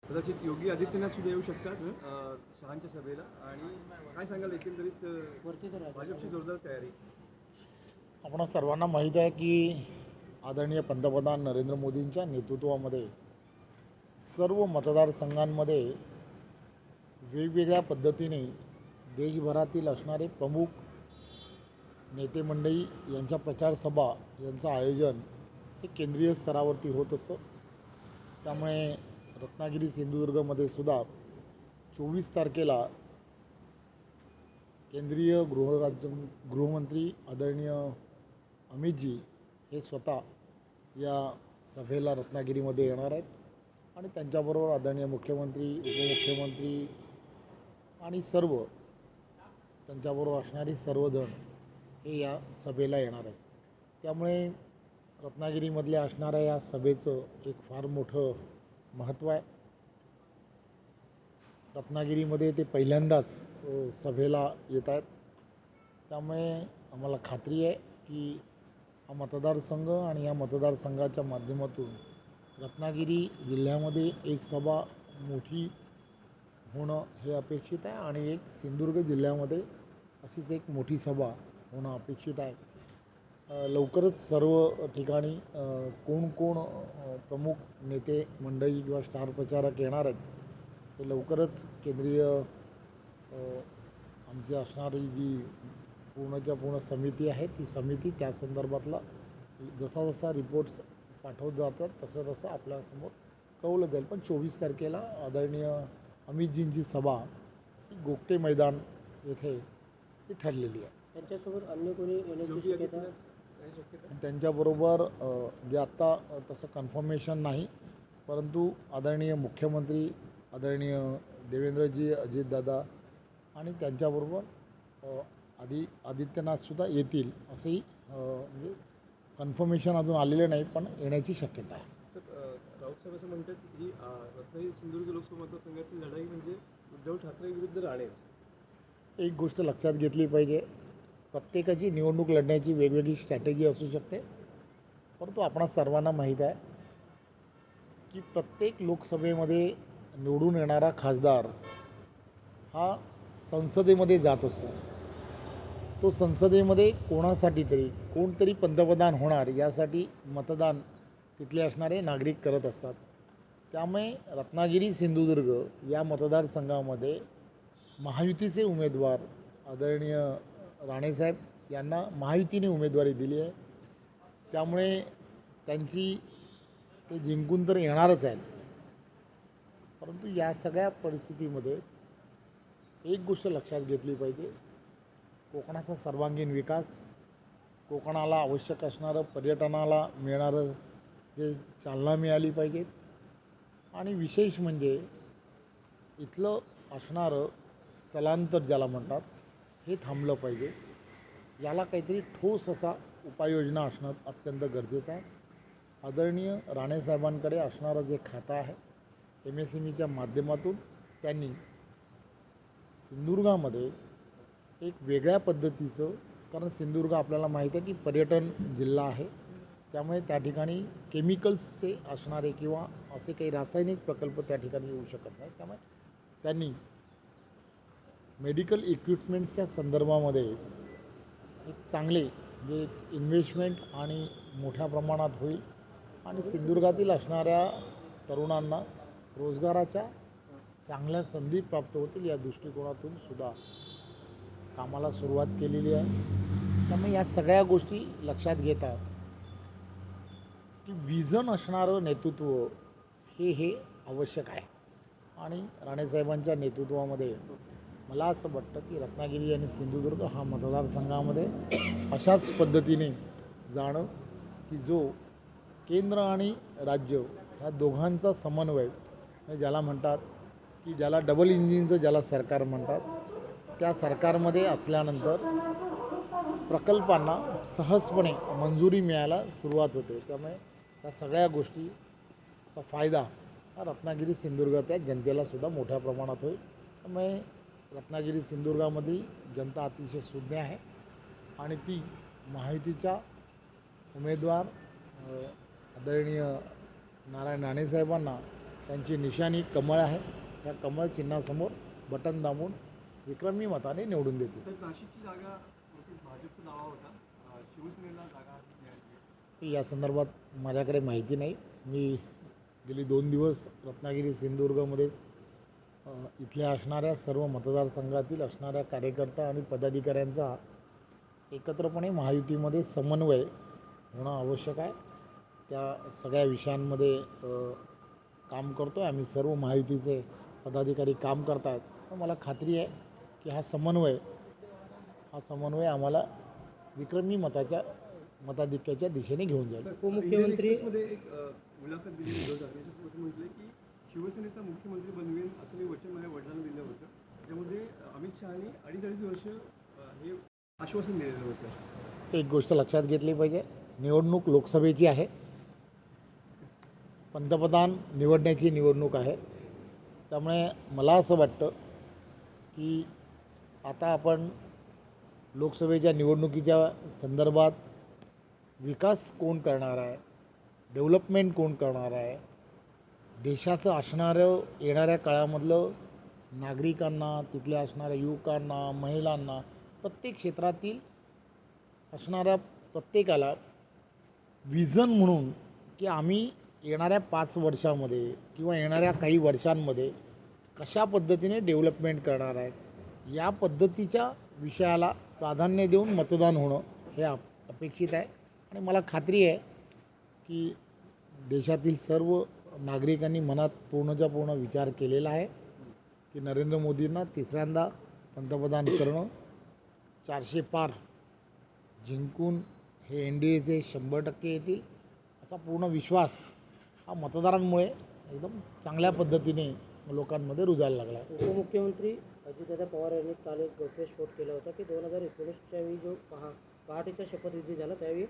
कदाचित योगी आदित्यनाथ सुद्धा येऊ शकतात शहांच्या सभेला. आणि काय सांगाल एकंदरीत भाजपची जोरदार तयारी? आपण सर्वांना माहीत आहे की आदरणीय पंतप्रधान नरेंद्र मोदींच्या नेतृत्वामध्ये सर्व मतदारसंघांमध्ये वेगवेगळ्या पद्धतीने देशभरातील असणारे प्रमुख नेते मंडळी यांच्या प्रचारसभा यांचं आयोजन हे केंद्रीय स्तरावरती होत असतं. त्यामुळे रत्नागिरी सिंधुदुर्गमध्ये सुद्धा 24 तारखेला केंद्रीय गृहमंत्री आदरणीय अमितजी हे स्वतः या सभेला रत्नागिरीमध्ये येणार आहेत आणि त्यांच्याबरोबर आदरणीय मुख्यमंत्री, उपमुख्यमंत्री आणि सर्व त्यांच्याबरोबर असणारी सर्वजण हे या सभेला येणार आहेत. त्यामुळे रत्नागिरीमधल्या असणाऱ्या या सभेचं एक फार मोठं महत्त्व आहे. रत्नागिरीमध्ये ते पहिल्यांदाच सभेला येत आहेत. त्यामुळे आम्हाला खात्री आहे की हा मतदारसंघ आणि या मतदारसंघाच्या माध्यमातून रत्नागिरी जिल्ह्यामध्ये एक सभा मोठी होणं हे अपेक्षित आहे आणि एक सिंधुदुर्ग जिल्ह्यामध्ये अशीच एक मोठी सभा होणं अपेक्षित आहे. लवकरच सर्व ठिकाणी कोण प्रमुख नेते मंडळी किंवा स्टार प्रचारक येणार आहेत ते लवकरच केंद्रीय आमची असणारी जी पूर्णच्या पूर्ण समिती आहे ती समिती त्या संदर्भातला जसा रिपोर्ट्स पाठवत जातात तसं आपल्यासमोर कळवलं जाईल. पण 24 तारखेला आदरणीय अमितजींची सभा ही गोगटे मैदान येथे ही ठरलेली आहे. त्यांच्यासोबत अन्य कोणी येण्याची शक्यता? त्यांच्याबरोबर जे आत्ता तसं कन्फर्मेशन नाही, परंतु आदरणीय मुख्यमंत्री आदरणीय देवेंद्रजी, अजितदादा आणि त्यांच्याबरोबर आदित्यनाथसुद्धा येतील असंही म्हणजे कन्फर्मेशन अजून आलेले नाही, पण येण्याची शक्यता आहे. राऊत साहेब असं म्हणतात की रत्नागिरी सिंधुदुर्ग लोकसभा मतदारसंघातील लढाई म्हणजे उद्धव ठाकरे विरुद्ध राणे. एक गोष्ट लक्षात घेतली पाहिजे, प्रत्येकाची निवडणूक लढण्याची वेगवेगळी स्ट्रॅटेजी असू शकते, परंतु आपणा सर्वांना माहीत आहे की प्रत्येक लोकसभेमध्ये निवडून येणारा खासदार हा संसदेमध्ये जात असतो. तो संसदेमध्ये कोणासाठी तरी कोणतरी पंतप्रधान होणार यासाठी मतदान तिथले असणारे नागरिक करत असतात. त्यामुळे रत्नागिरी सिंधुदुर्ग या मतदारसंघामध्ये महायुतीचे उमेदवार आदरणीय राणेसाहेब यांना महायुतीने उमेदवारी दिली आहे. त्यामुळे त्यांची ते जिंकून तर येणारच आहेत, परंतु या सगळ्या परिस्थितीमध्ये एक गोष्ट लक्षात घेतली पाहिजे, कोकणाचा सर्वांगीण विकास, कोकणाला आवश्यक असणारं पर्यटनाला मिळणारं जे चालना मिळाली पाहिजे आणि विशेष म्हणजे इथलं असणारं स्थलांतर ज्याला म्हणतात हे थांबलं पाहिजे. याला काहीतरी ठोस असा उपाययोजना असणं अत्यंत गरजेचं आहे. आदरणीय राणेसाहेबांकडे असणारं जे खातं आहे MSMEच्या माध्यमातून त्यांनी सिंधुदुर्गामध्ये एक वेगळ्या पद्धतीचं, कारण सिंधुदुर्ग आपल्याला माहीत आहे की पर्यटन जिल्हा आहे, त्यामुळे त्या ठिकाणी केमिकल्सचे असणारे किंवा असे काही रासायनिक प्रकल्प त्या ठिकाणी येऊ शकत नाही. त्यामुळे त्यांनी मेडिकल इक्विपमेंट्सच्या संदर्भामध्ये एक चांगले जे इन्व्हेस्टमेंट आणि मोठ्या प्रमाणात होईल आणि सिंधुदुर्गातील असणाऱ्या तरुणांना रोजगाराच्या चांगल्या संधी प्राप्त होतील या दृष्टिकोनातून सुद्धा कामाला सुरुवात केलेली आहे. त्यामुळे या सगळ्या गोष्टी लक्षात घेता की विजन असणारं नेतृत्व हे आवश्यक आहे आणि राणेसाहेबांच्या नेतृत्वामध्ये मला असं वाटतं की रत्नागिरी आणि सिंधुदुर्ग हा मतदारसंघामध्ये अशाच पद्धतीने जाणं की जो केंद्र आणि राज्य ह्या दोघांचा समन्वय ज्याला म्हणतात की ज्याला डबल इंजिनचं ज्याला सरकार म्हणतात, त्या सरकारमध्ये असल्यानंतर प्रकल्पांना सहजपणे मंजुरी मिळायला सुरुवात होते. त्यामुळे या सगळ्या गोष्टीचा फायदा हा रत्नागिरी सिंधुदुर्गाच्या जनतेलासुद्धा मोठ्या प्रमाणात होईल. त्यामुळे रत्नागिरी सिंधुदुर्गामधील जनता अतिशय सुज्ञ आहे आणि ती महायुतीच्या उमेदवार आदरणीय नारायण राणेसाहेबांना त्यांची निशाणी कमळ आहे. त्या कमळ चिन्हासमोर बटन दाबून विक्रमी मताने निवडून देतील. तर नाशिकची जागा भाजपचा दावा होता, शिवसेनेला जागा मिळाली. या संदर्भात माझ्याकडे माहिती नाही. मी गेली 2 दिवस रत्नागिरी सिंधुदुर्गमध्येच इथल्या असणाऱ्या सर्व मतदारसंघातील असणाऱ्या कार्यकर्ता आणि पदाधिकाऱ्यांचा एकत्रपणे महायुतीमध्ये समन्वय होणं आवश्यक आहे. त्या सगळ्या विषयांमध्ये काम करतो आहे. आम्ही सर्व महायुतीचे पदाधिकारी काम करत आहेत. पण मला खात्री आहे की हा समन्वय आम्हाला विक्रमी मताधिक्याच्या दिशेने घेऊन जाईल. उपमुख्यमंत्री मध्ये एक मुलाखत दिली उद्धव ठाकरे म्हटले की शिवसेनेचा मुख्यमंत्री बनवेन असं मी वचन माझ्या वडिलांना दिलं होतं. त्याच्यामध्ये अमित शहानी 2.5 वर्ष हे आश्वासन दिलेलं होतं. एक गोष्ट लक्षात घेतली पाहिजे, निवडणूक लोकसभेची आहे, पंतप्रधान निवडण्याची निवडणूक आहे. त्यामुळे मला असं वाटतं की आता आपण लोकसभेच्या निवडणुकीच्या संदर्भात विकास कोण करणार आहे, डेव्हलपमेंट कोण करणार आहे, देशाचं असणारं येणाऱ्या काळामधलं नागरिकांना, तिथल्या असणाऱ्या युवकांना, महिलांना, प्रत्येक क्षेत्रातील असणाऱ्या प्रत्येकाला विजन म्हणून की आम्ही येणाऱ्या 5 वर्षामध्ये किंवा येणाऱ्या काही वर्षांमध्ये कशा पद्धतीने डेव्हलपमेंट करणार आहेत, या पद्धतीच्या विषयाला प्राधान्य देऊन मतदान होणं हे अपेक्षित आहे. आणि मला खात्री आहे की देशातील सर्व नागरिकांनी मनात पूर्णच्या पूर्ण विचार केलेला आहे की नरेंद्र मोदींना तिसऱ्यांदा पंतप्रधान करणं, 400 पार जिंकून हे NDAचे 100% येतील असा पूर्ण विश्वास हा मतदारांमुळे एकदम चांगल्या पद्धतीने लोकांमध्ये रुजायला लागला आहे. उपमुख्यमंत्री अजितदादा पवार यांनी काल एक गौप्यस्फोट केला होता की 2019च्या वेळी जो पहाटेचा शपथविधी झाला त्यावेळी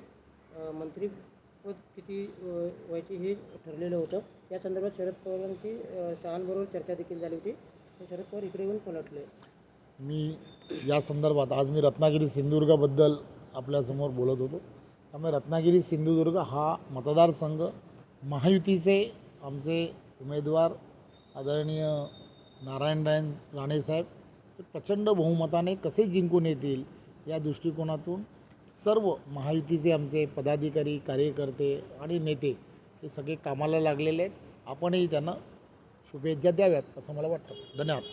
मंत्रीपद किती व्हायची हे ठरलेलं होतं. या संदर्भात शरद पवारांची शहांबरोबर चर्चा देखील झाली होती. शरद पवार इकडे येऊन पलटले. मी या संदर्भात आज मी रत्नागिरी सिंधुदुर्गाबद्दल आपल्यासमोर बोलत होतो. त्यामुळे रत्नागिरी सिंधुदुर्ग हा मतदारसंघ महायुतीचे आमचे उमेदवार आदरणीय नारायण राणेसाहेब प्रचंड बहुमताने कसे जिंकून येतील या दृष्टिकोनातून सर्व महायुतीचे आमचे पदाधिकारी, कार्यकर्ते आणि नेते हे सगळे कामाला लागलेले आहेत. आपणही त्यांना शुभेच्छा द्याव्यात असं मला वाटतं. धन्यवाद.